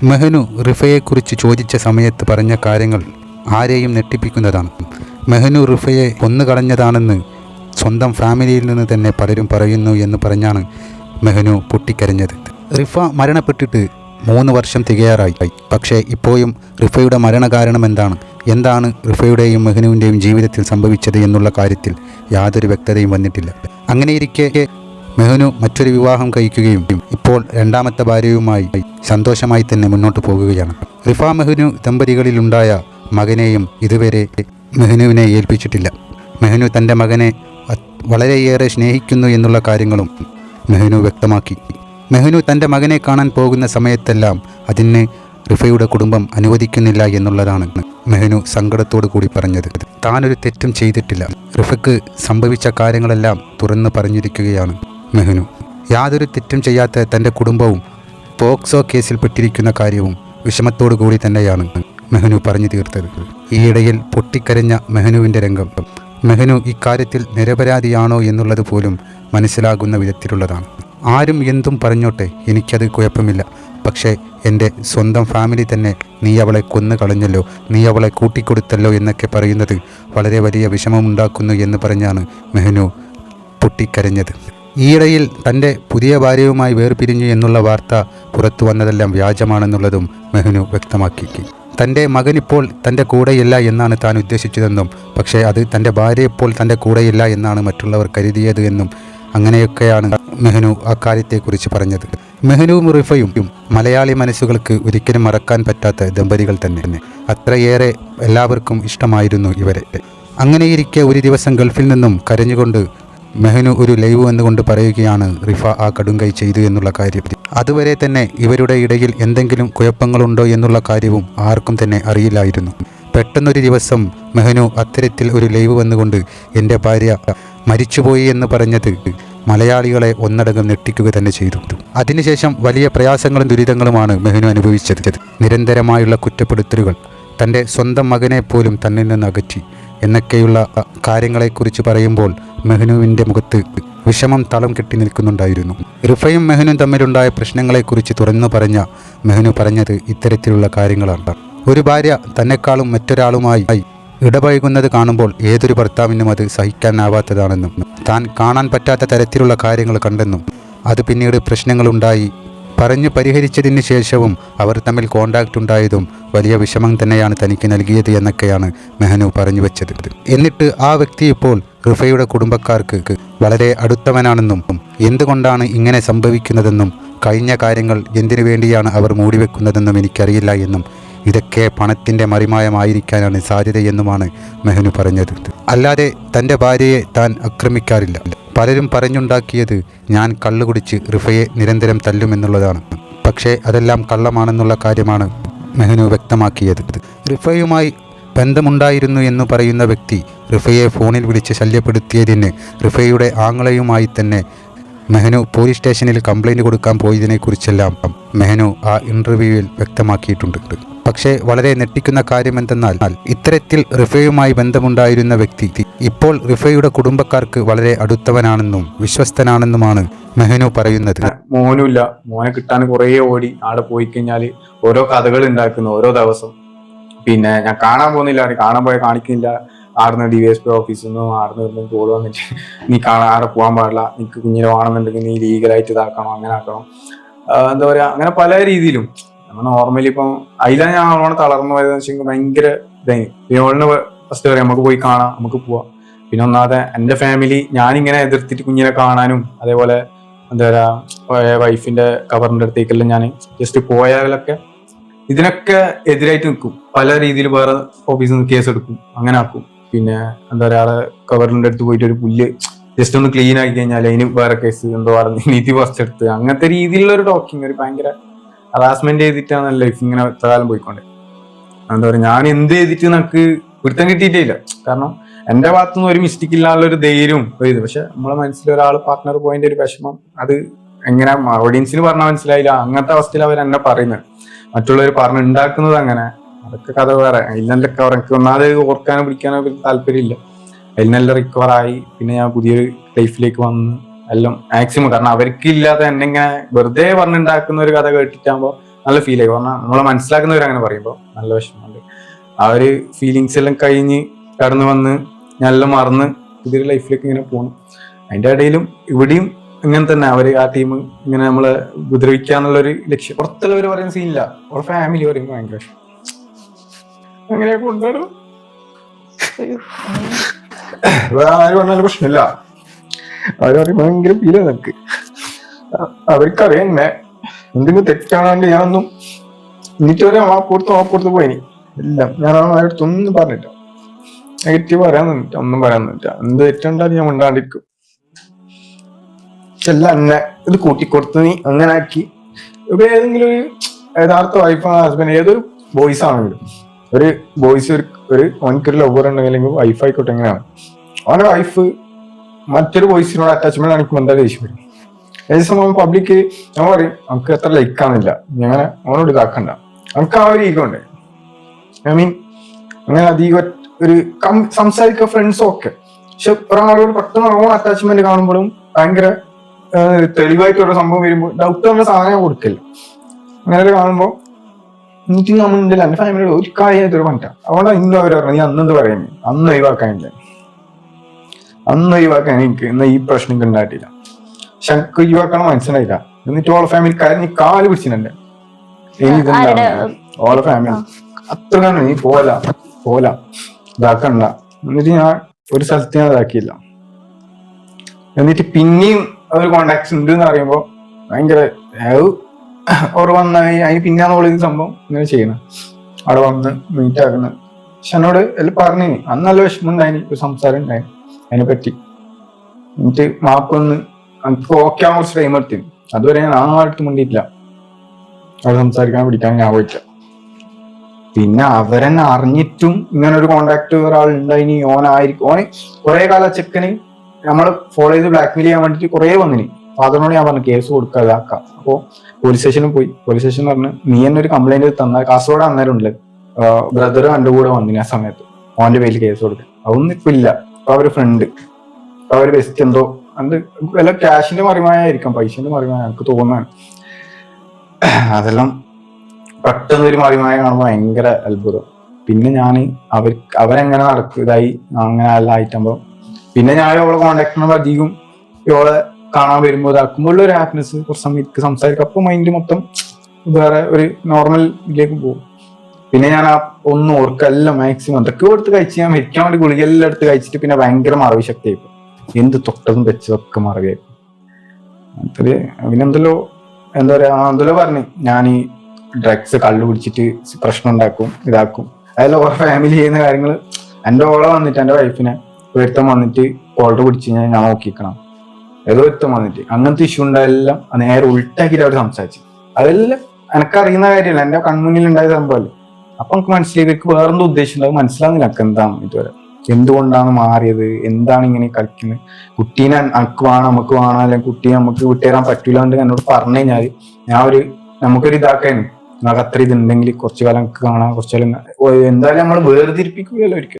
മെഹനു റിഫയെക്കുറിച്ച് ചോദിച്ച സമയത്ത് പറഞ്ഞ കാര്യങ്ങൾ ആരെയും ഞെട്ടിപ്പിക്കുന്നതാണ്. മെഹനു റിഫയെ കൊന്നുകളഞ്ഞതാണെന്ന് സ്വന്തം ഫാമിലിയിൽ നിന്ന് തന്നെ പലരും പറയുന്നു എന്ന് പറഞ്ഞാണ് മെഹനു പൊട്ടിക്കരഞ്ഞത്. റിഫ മരണപ്പെട്ടിട്ട് 3 വർഷം തികയാറായി. പക്ഷേ ഇപ്പോഴും റിഫയുടെ മരണകാരണം എന്താണ് റിഫയുടെയും മെഹനുവിൻ്റെയും ജീവിതത്തിൽ സംഭവിച്ചത് എന്നുള്ള കാര്യത്തിൽ യാതൊരു വ്യക്തതയും വന്നിട്ടില്ല. അങ്ങനെയിരിക്കെ മെഹനു മറ്റൊരു വിവാഹം കഴിക്കുകയും ഇപ്പോൾ 2ാമത്തെ ഭാര്യയുമായി സന്തോഷമായി തന്നെ മുന്നോട്ട് പോകുകയാണ്. റിഫ മെഹനു ദമ്പതികളിലുണ്ടായ മകനെയും ഇതുവരെ മെഹനുവിനെ ഏൽപ്പിച്ചിട്ടില്ല. മെഹനു തൻ്റെ മകനെ വളരെയേറെ സ്നേഹിക്കുന്നു എന്നുള്ള കാര്യങ്ങളും മെഹനു വ്യക്തമാക്കി. മെഹനു തൻ്റെ മകനെ കാണാൻ പോകുന്ന സമയത്തെല്ലാം അതിന് റിഫയുടെ കുടുംബം അനുവദിക്കുന്നില്ല എന്നുള്ളതാണ് മെഹനു സങ്കടത്തോടു കൂടി പറഞ്ഞത്. താനൊരു തെറ്റും ചെയ്തിട്ടില്ല. റിഫയ്ക്ക് സംഭവിച്ച കാര്യങ്ങളെല്ലാം തുറന്നു പറഞ്ഞിരിക്കുകയാണ് മെഹനു. യാതൊരു തെറ്റും ചെയ്യാത്ത തൻ്റെ കുടുംബവും പോക്സോ കേസിൽ പെട്ടിരിക്കുന്ന കാര്യവും വിഷമത്തോടു കൂടി തന്നെയാണ് മെഹനു പറഞ്ഞു തീർത്തത്. ഈയിടയിൽ പൊട്ടിക്കരഞ്ഞ മെഹനുവിൻ്റെ രംഗം മെഹനു ഇക്കാര്യത്തിൽ നിരപരാധിയാണോ എന്നുള്ളത് പോലും മനസ്സിലാകുന്ന വിധത്തിലുള്ളതാണ്. ആരും എന്തും പറഞ്ഞോട്ടെ, എനിക്കത് കുഴപ്പമില്ല. പക്ഷേ എൻ്റെ സ്വന്തം ഫാമിലി തന്നെ നീ അവളെ കൊന്നു കളഞ്ഞല്ലോ, നീ അവളെ കൂട്ടിക്കൊടുത്തല്ലോ എന്നൊക്കെ പറയുന്നത് വളരെ വലിയ വിഷമമുണ്ടാക്കുന്നു എന്ന് പറഞ്ഞാണ് മെഹനു പൊട്ടിക്കരഞ്ഞത്. ഈയിടയിൽ തൻ്റെ പുതിയ ഭാര്യയുമായി വേർപിരിഞ്ഞു എന്നുള്ള വാർത്ത പുറത്തു വന്നതെല്ലാം വ്യാജമാണെന്നുള്ളതും മെഹനു വ്യക്തമാക്കി. തൻ്റെ മകനിപ്പോൾ തൻ്റെ കൂടെയില്ല എന്നാണ് താൻ ഉദ്ദേശിച്ചതെന്നും പക്ഷേ അത് തൻ്റെ ഭാര്യയെപ്പോൾ തൻ്റെ കൂടെയില്ല എന്നാണ് മറ്റുള്ളവർ കരുതിയത് എന്നും അങ്ങനെയൊക്കെയാണ് മെഹനു ആ കാര്യത്തെക്കുറിച്ച് പറഞ്ഞത്. മെഹനുവും റിഫയും മലയാളി മനസ്സുകൾക്ക് ഒരിക്കലും മറക്കാൻ പറ്റാത്ത ദമ്പതികൾ തന്നെ. അത്രയേറെ എല്ലാവർക്കും ഇഷ്ടമായിരുന്നു ഇവരെ. അങ്ങനെയിരിക്കെ ഒരു ദിവസം ഗൾഫിൽ നിന്നും കരഞ്ഞുകൊണ്ട് മെഹനു ഒരു ലൈവ് വന്നുകൊണ്ട് പറയുകയാണ് റിഫ ആ കടുങ്കൈ ചെയ്തു എന്നുള്ള കാര്യം. അതുവരെ തന്നെ ഇവരുടെ ഇടയിൽ എന്തെങ്കിലും കുഴപ്പങ്ങളുണ്ടോ എന്നുള്ള കാര്യവും ആർക്കും തന്നെ അറിയില്ലായിരുന്നു. പെട്ടെന്നൊരു ദിവസം മെഹനു അത്തരത്തിൽ ഒരു ലൈവ് വന്നുകൊണ്ട് എൻ്റെ ഭാര്യ മരിച്ചുപോയി എന്ന് പറഞ്ഞത് മലയാളികളെ ഒന്നടങ്കം ഞെട്ടിക്കുക തന്നെ ചെയ്തു. അതിനുശേഷം വലിയ പ്രയാസങ്ങളും ദുരിതങ്ങളുമാണ് മെഹനു അനുഭവിച്ചത്. നിരന്തരമായുള്ള കുറ്റപ്പെടുത്തലുകൾ, തൻ്റെ സ്വന്തം മകനെ പോലും തന്നിൽ നിന്ന് അകറ്റി എന്നൊക്കെയുള്ള കാര്യങ്ങളെക്കുറിച്ച് പറയുമ്പോൾ മെഹനുവിൻ്റെ മുഖത്ത് വിഷമം തളം കെട്ടി നിൽക്കുന്നുണ്ടായിരുന്നു. റിഫയും മെഹനും തമ്മിലുണ്ടായ പ്രശ്നങ്ങളെക്കുറിച്ച് തുറന്നു പറഞ്ഞ മെഹനു പറഞ്ഞത് ഇത്തരത്തിലുള്ള കാര്യങ്ങളാണ്. ഒരു ഭാര്യ തന്നെക്കാളും മറ്റൊരാളുമായി ഇടപഴകുന്നത് കാണുമ്പോൾ ഏതൊരു ഭർത്താവിനും അത് സഹിക്കാനാവാത്തതാണെന്നും താൻ കാണാൻ പറ്റാത്ത തരത്തിലുള്ള കാര്യങ്ങൾ കണ്ടെന്നും അത് പിന്നീട് പ്രശ്നങ്ങളുണ്ടായി പറഞ്ഞു പരിഹരിച്ചതിന് ശേഷവും അവർ തമ്മിൽ കോണ്ടാക്റ്റ് ഉണ്ടായതും വലിയ വിഷമം തന്നെയാണ് തനിക്ക് നൽകിയത് എന്നൊക്കെയാണ് മെഹനു പറഞ്ഞു വെച്ചത്. എന്നിട്ട് ആ വ്യക്തി ഇപ്പോൾ റിഫയുടെ കുടുംബക്കാർക്ക് വളരെ അടുത്തവനാണെന്നും എന്തുകൊണ്ടാണ് ഇങ്ങനെ സംഭവിക്കുന്നതെന്നും കഴിഞ്ഞ കാര്യങ്ങൾ എന്തിനു വേണ്ടിയാണ് അവർ മൂടിവെക്കുന്നതെന്നും എനിക്കറിയില്ല എന്നും ഇതൊക്കെ പണത്തിൻ്റെ മറിമായമായിരിക്കാനാണ് സാധ്യതയെന്നുമാണ് മെഹനു പറഞ്ഞത്. അല്ലാതെ തൻ്റെ ഭാര്യയെ താൻ ആക്രമിക്കാറില്ല. പലരും പറഞ്ഞുണ്ടാക്കിയത് ഞാൻ കള്ളുകുടിച്ച് റിഫയെ നിരന്തരം തല്ലുമെന്നുള്ളതാണ്. പക്ഷേ അതെല്ലാം കള്ളമാണെന്നുള്ള കാര്യമാണ് മെഹനു വ്യക്തമാക്കിയത്. റിഫയുമായി ബന്ധമുണ്ടായിരുന്നു എന്ന് പറയുന്ന വ്യക്തി റിഫയെ ഫോണിൽ വിളിച്ച് ശല്യപ്പെടുത്തിയതിന് റിഫയുടെ ആങ്ങളയുമായി തന്നെ മെഹനു പോലീസ് സ്റ്റേഷനിൽ കംപ്ലൈൻറ്റ് കൊടുക്കാൻ പോയതിനെക്കുറിച്ചെല്ലാം മെഹനു ആ ഇൻ്റർവ്യൂവിൽ വ്യക്തമാക്കിയിട്ടുണ്ട്. പക്ഷേ വളരെ ഞെട്ടിക്കുന്ന കാര്യമെന്തെന്നാൽ ഇത്തരത്തിൽ റിഫയുമായി ബന്ധമുണ്ടായിരുന്ന വ്യക്തി ഇപ്പോൾ റിഫയുടെ കുടുംബക്കാർക്ക് വളരെ അടുത്തവനാണെന്നും വിശ്വസ്തനാണെന്നുമാണ് മെഹനു പറയുന്നത്. മോനുമില്ല, മോനെ കിട്ടാൻ കുറേ ഓടി ആടെ പോയി കഴിഞ്ഞാൽ ഓരോ കഥകൾ ഉണ്ടാക്കുന്നു ഓരോ ദിവസം. പിന്നെ ഞാൻ കാണാൻ പോകുന്നില്ല, കാണാൻ പോയാൽ കാണിക്കുന്നില്ല. ആടുന്ന DYSP ഓഫീസിൽ നിന്നും ആടുന്ന കോള് വന്നിട്ട് നീ ആടെ പോകാൻ പാടില്ല, നിനക്ക് കുഞ്ഞിനെ വേണമെന്നുണ്ടെങ്കിൽ നീ ലീഗലായിട്ട് ഇതാക്കണം, അങ്ങനെ ആക്കണം, എന്താ പറയാ, അങ്ങനെ പല രീതിയിലും. നമ്മൾ നോർമലി ഇപ്പം അതിലാണ് ഞാൻ അവളോട് തളർന്നു പോയതെന്ന് വെച്ചാൽ ഭയങ്കര ഇതായി. പിന്നെ അവളിന് ഫസ്റ്റ് പറയാം നമുക്ക് പോയി കാണാം, നമുക്ക് പോവാം. പിന്നെ ഒന്നാമതെ എൻ്റെ ഫാമിലി ഞാനിങ്ങനെ എതിർത്തിട്ട് കുഞ്ഞിനെ കാണാനും അതേപോലെ എന്താ പറയാ വൈഫിന്റെ കവറിന്റെ അടുത്തേക്കെല്ലാം ഞാൻ ജസ്റ്റ് പോയാലൊക്കെ ഇതിനൊക്കെ എതിരായിട്ട് നിൽക്കും. പല രീതിയിൽ വേറെ ഓഫീസിൽ നിന്ന് കേസ് എടുക്കും, അങ്ങനെ ആക്കും. പിന്നെ എന്താ പറയാ ആളെ കവറിന്റെ അടുത്ത് പോയിട്ട് ഒരു പുല്ല് ജസ്റ്റ് ഒന്ന് ക്ലീൻ ആക്കി കഴിഞ്ഞാൽ അതിന് വേറെ കേസ് എന്തോ പറഞ്ഞ് നീതി ഫസ്റ്റ് എടുത്ത് അങ്ങനത്തെ രീതിയിലുള്ള ഒരു ടോക്കിങ്, ഒരു ഭയങ്കര ഹറാസ്മെന്റ് ചെയ്തിട്ടാണ് ലൈഫ് ഇങ്ങനെ ഇത്ര കാലം പോയിക്കൊണ്ട്. എന്താ പറയുക, ഞാൻ എന്ത് ചെയ്തിട്ട് നമുക്ക് പിടുത്തം കിട്ടിയിട്ടേ ഇല്ല. കാരണം എന്റെ ഭാഗത്തുനിന്ന് ഒരു മിസ്റ്റേക്ക് ഇല്ലാനുള്ള ഒരു ധൈര്യവും ഇത്. പക്ഷെ നമ്മളെ മനസ്സിൽ ഒരാൾ പാർട്ട്ണർ പോയിന്റ് ഒരു വിഷമം, അത് എങ്ങനെ ഓഡിയൻസിന് പറഞ്ഞാൽ മനസ്സിലായില്ല. അങ്ങനത്തെ അവസ്ഥയിൽ അവർ എന്നെ പറയുന്നത്, മറ്റുള്ളവർ പറഞ്ഞ് ഉണ്ടാക്കുന്നത് അങ്ങനെ. അതൊക്കെ കഥ വേറെ. അതിനെല്ലാം എനിക്ക് ഒന്നാമത് ഓർക്കാനോ പിടിക്കാനോ താല്പര്യമില്ല. അതിനെല്ലാം റിക്കവറായി പിന്നെ ഞാൻ പുതിയൊരു ലൈഫിലേക്ക് വന്ന് എല്ലാം മാക്സിമം. കാരണം അവർക്ക് ഇല്ലാതെ എന്നെ ഇങ്ങനെ വെറുതെ പറഞ്ഞുണ്ടാക്കുന്ന ഒരു കഥ കേട്ടിട്ടാകുമ്പോൾ നല്ല ഫീൽ ആയി. പറഞ്ഞാൽ നമ്മളെ മനസ്സിലാക്കുന്നവർ അങ്ങനെ പറയുമ്പോൾ നല്ല വിഷമമുണ്ട്. ആ ഒരു ഫീലിങ്സ് എല്ലാം കഴിഞ്ഞ് കടന്നു വന്ന് ഞാനെല്ലാം മറന്ന് പുതിയൊരു ലൈഫിലേക്ക് ഇങ്ങനെ പോകണം. അതിന്റെ ഇടയിലും ഇവിടെയും ഇങ്ങനെ തന്നെ അവര് ആ ടീം ഇങ്ങനെ നമ്മളെ ഉപദ്രവിക്കാന്നുള്ളൊരു ലക്ഷ്യം. പുറത്തുള്ളവർ പറയുന്ന സീനില്ല, അവരുടെ ഫാമിലി പറയുമ്പോൾ ഭയങ്കര ഇഷ്ടം. അങ്ങനെ കൊണ്ടുവരും. ആര് പറഞ്ഞാലും പ്രശ്നമില്ല. അവര് പറയും ഭയങ്കര ഫീൽ നിനക്ക്. അവർക്കറിയാം എന്നെ എന്തെങ്കിലും തെറ്റാണെങ്കിൽ ഞാനൊന്നും എന്നിട്ട് വരെ മാപ്പുറത്ത് പോയിനി എല്ലാം. ഞാൻ അവരടുത്തൊന്നും പറഞ്ഞില്ല, നെഗറ്റീവ് പറയാൻ നിന്നിട്ട് ഒന്നും പറയാൻ നിന്നില്ല. എന്ത് തെറ്റുണ്ടാലും ഞാൻ മിണ്ടാണ്ടിരിക്കും. എല്ലാം എന്നെ ഇത് കൂട്ടിക്കൊടുത്ത് നീ അങ്ങനെ ആക്കി. ഇപ്പൊ ഏതെങ്കിലും ഒരു യഥാർത്ഥ വൈഫ് ഹസ്ബൻഡ് ഏതൊരു ബോയ്സ് ആണെങ്കിലും, ഒരു ബോയ്സ് ഒരു ഓനിക്കൊരു ലവർ ഉണ്ടെങ്കിൽ അല്ലെങ്കിൽ വൈഫ് ആയിക്കോട്ടെ, എങ്ങനെയാണ് അവന്റെ വൈഫ് മറ്റൊരു ബോയ്സിനോട് അറ്റാച്ച്മെന്റ് കാണിക്കുമ്പോൾ എന്താ ദേഷ്യം വരും. ഏകദേശം പബ്ലിക് ഞാൻ പറയും നമുക്ക് എത്ര ലൈക്കാണില്ല, ഞങ്ങനെ അവനോട് ഇതാക്കണ്ട. നമുക്ക് ആ ഒരു ഈഗോ ഉണ്ട്. ഐ മീൻ അങ്ങനെ അധികം ഒരു സംസാരിക്കുക ഫ്രണ്ട്സും ഒക്കെ. പക്ഷെ ഒരാളോട് പെട്ടെന്ന് ഓൺ അറ്റാച്ച്മെന്റ് കാണുമ്പോഴും ഭയങ്കര തെളിവായിട്ടുള്ള സംഭവം വരുമ്പോൾ ഡൗട്ട് നമ്മുടെ സാധനം കൊടുക്കില്ല. അങ്ങനെ കാണുമ്പോൾ എനിക്ക് നമ്മളില്ല എന്റെ ഫാമിലിയോട് ഒരു കാര്യമായിട്ടൊരു പറ്റാ. അതുകൊണ്ട് ഇന്നും അവർ പറഞ്ഞു നീ അന്നെന്ത് പറയുന്നത്, അന്ന് ഒഴിവാക്കാനില്ല, അന്ന് ഒഴിവാക്കാൻ എനിക്ക് ഇന്ന് ഈ പ്രശ്നം ഉണ്ടായിട്ടില്ല. പക്ഷെ എനിക്ക് ഒഴിവാക്കണം മനസ്സിലായില്ല. എന്നിട്ട് ഓളെ ഫാമിലി നീ കാല് പിടിച്ചിട്ടുണ്ട് ഓളെ ഫാമിലി അത്ര നീ പോല ഇതാക്കണ്ട. എന്നിട്ട് ഞാൻ ഒരു സ്ഥലത്ത് ഞാൻ ഇതാക്കിയില്ല. എന്നിട്ട് പിന്നെയും ഒരു കോണ്ടാക്ട്സ് ഉണ്ട് എന്ന് പറയുമ്പോ ഭയങ്കര ഓർ വന്നായി അതിന് പിന്നാണ് ഓള് ഇത് സംഭവം ഇങ്ങനെ ചെയ്യണം, അവിടെ വന്ന് മീറ്റ് ആക്കുന്നത്. പക്ഷെ എന്നോട് എല്ലാം പറഞ്ഞു അന്ന് നല്ല വിഷമം ഉണ്ടായിന്, ഒരു സംസാരം ഉണ്ടായി അതിനെ പറ്റി. എന്നിട്ട് മാപ്പൊന്ന് എനിക്ക് ഓക്കെ ആവാൻ കുറച്ച് ടൈം എടുത്തി. അതുവരെ ഞാൻ ആർക്കും വേണ്ടിയിട്ടില്ല, അവിടെ സംസാരിക്കാൻ പിടിക്കാൻ ഞാൻ പോയിട്ടില്ല. പിന്നെ അവരെന്നെ അറിഞ്ഞിട്ടും ഇങ്ങനെ ഒരു കോണ്ടാക്ട് ഒരാൾ ഉണ്ടായിനി, ഓനായിരിക്കും ഓന് കുറെ കാലം ചെക്കന് നമ്മള് ഫോളോ ചെയ്ത് ബ്ലാക്ക്മെയിൽ ചെയ്യാൻ വേണ്ടിട്ട് കുറെ വന്നിനി. ഫാദറിനോട് ഞാൻ പറഞ്ഞു കേസ് കൊടുക്കുക ഇതാക്കാം. അപ്പോ പോലീസ് സ്റ്റേഷനിൽ പോയി. പോലീസ് സ്റ്റേഷൻ പറഞ്ഞു നീ തന്നെ ഒരു കംപ്ലൈന്റ് തന്ന കാസർഗോഡ് അന്നേരം ഉണ്ട് ബ്രദറും എന്റെ കൂടെ വന്നിന് ആ സമയത്ത് ഓന്റെ പേരിൽ കേസ് കൊടുക്കുക. അതൊന്നും ഇപ്പൊ ഇല്ല. ഇപ്പൊ അവര് ഫ്രണ്ട്, ഇപ്പൊ അവര് ബെസ്റ്റ് എന്തോ അത് വല്ല ക്യാഷിന്റെ മറിമായായിരിക്കാം, പൈസന്റെ മറിമായ എനിക്ക് തോന്നാണ്. അതെല്ലാം പെട്ടെന്ന് ഒരു മറിമായ കാണുമ്പോൾ ഭയങ്കര അത്ഭുതം. പിന്നെ ഞാൻ അവരെങ്ങനെ ഇതായി അങ്ങനെ എല്ലാം ആയിട്ടാകുമ്പോ പിന്നെ ഞാൻ അവളെ കോണ്ടാക്ട് ചെയ്യുമ്പോൾ അധികം ഇവളെ കാണാൻ വരുമ്പോൾ ഇതാക്കുമ്പോൾ ഒരു ഹാപ്പിനെസ് കുറച്ച് സമയത്ത് സംസാരിക്കും. അപ്പൊ മൈൻഡ് മൊത്തം വേറെ ഒരു നോർമൽ ഇതിലേക്ക് പോകും. പിന്നെ ഞാൻ ആ ഒന്നും ഓർക്കെല്ലാം മാക്സിമം എന്തൊക്കെ എടുത്ത് കഴിച്ച് ഞാൻ മരിക്കാൻ വേണ്ടി ഗുളികെല്ലാം എടുത്ത് കഴിച്ചിട്ട് പിന്നെ ഭയങ്കര മറവി ശക്തിയായിപ്പോ എന്ത് തൊട്ടതും വെച്ചതൊക്കെ മറവിയായിപ്പോ. പിന്നെന്തല്ലോ എന്താ പറയാ എന്തെല്ലോ പറഞ്ഞു ഞാൻ ഈ ഡ്രഗ്സ് കള്ളു പിടിച്ചിട്ട് പ്രശ്നം ഉണ്ടാക്കും ഇതാക്കും. അതെല്ലാം ഓരോ ഫാമിലി ചെയ്യുന്ന കാര്യങ്ങൾ. എന്റെ ഓളെ വന്നിട്ട് എന്റെ വൈഫിനെ ഒരുത്തം വന്നിട്ട് കോൾട്ട് പിടിച്ച് ഞാൻ നോക്കിക്കണം, ഏതോ ഒരുത്തം വന്നിട്ട് അങ്ങനത്തെ ഇഷ്യൂ ഉണ്ടായെല്ലാം നേരെ ഉൾട്ടാക്കിയിട്ട് അവർ സംസാരിച്ചു. അതെല്ലാം എനക്കറിയുന്ന കാര്യമല്ല, എന്റെ കൺമുന്നിൽ ഉണ്ടായ സംഭവമല്ലേ. അപ്പൊ എനിക്ക് മനസ്സിലായി ഇവർക്ക് വേറെന്തോ ഉദ്ദേശം ഉണ്ടാവും. മനസ്സിലാവുന്നില്ല എനിക്ക് എന്താണ് ഇതുവരെ, എന്തുകൊണ്ടാണ് മാറിയത്, എന്താണ് ഇങ്ങനെ കളിക്കുന്നത്. കുട്ടീനെ അനക്ക് വേണം നമുക്ക് വേണം, അല്ലെങ്കിൽ കുട്ടീനെ നമുക്ക് വിട്ടുതരാൻ പറ്റൂല എന്ന് എന്നോട് പറഞ്ഞു കഴിഞ്ഞാൽ ഞാൻ നമുക്കൊരു ഇതാക്കാനും നമുക്ക് അത്ര ഇതുണ്ടെങ്കിൽ കുറച്ചു കാലം നമുക്ക് കാണാം, കുറച്ചു കാലം എന്തായാലും നമ്മൾ വേർതിരിപ്പിക്കുകയല്ലോ ഒരിക്കലും.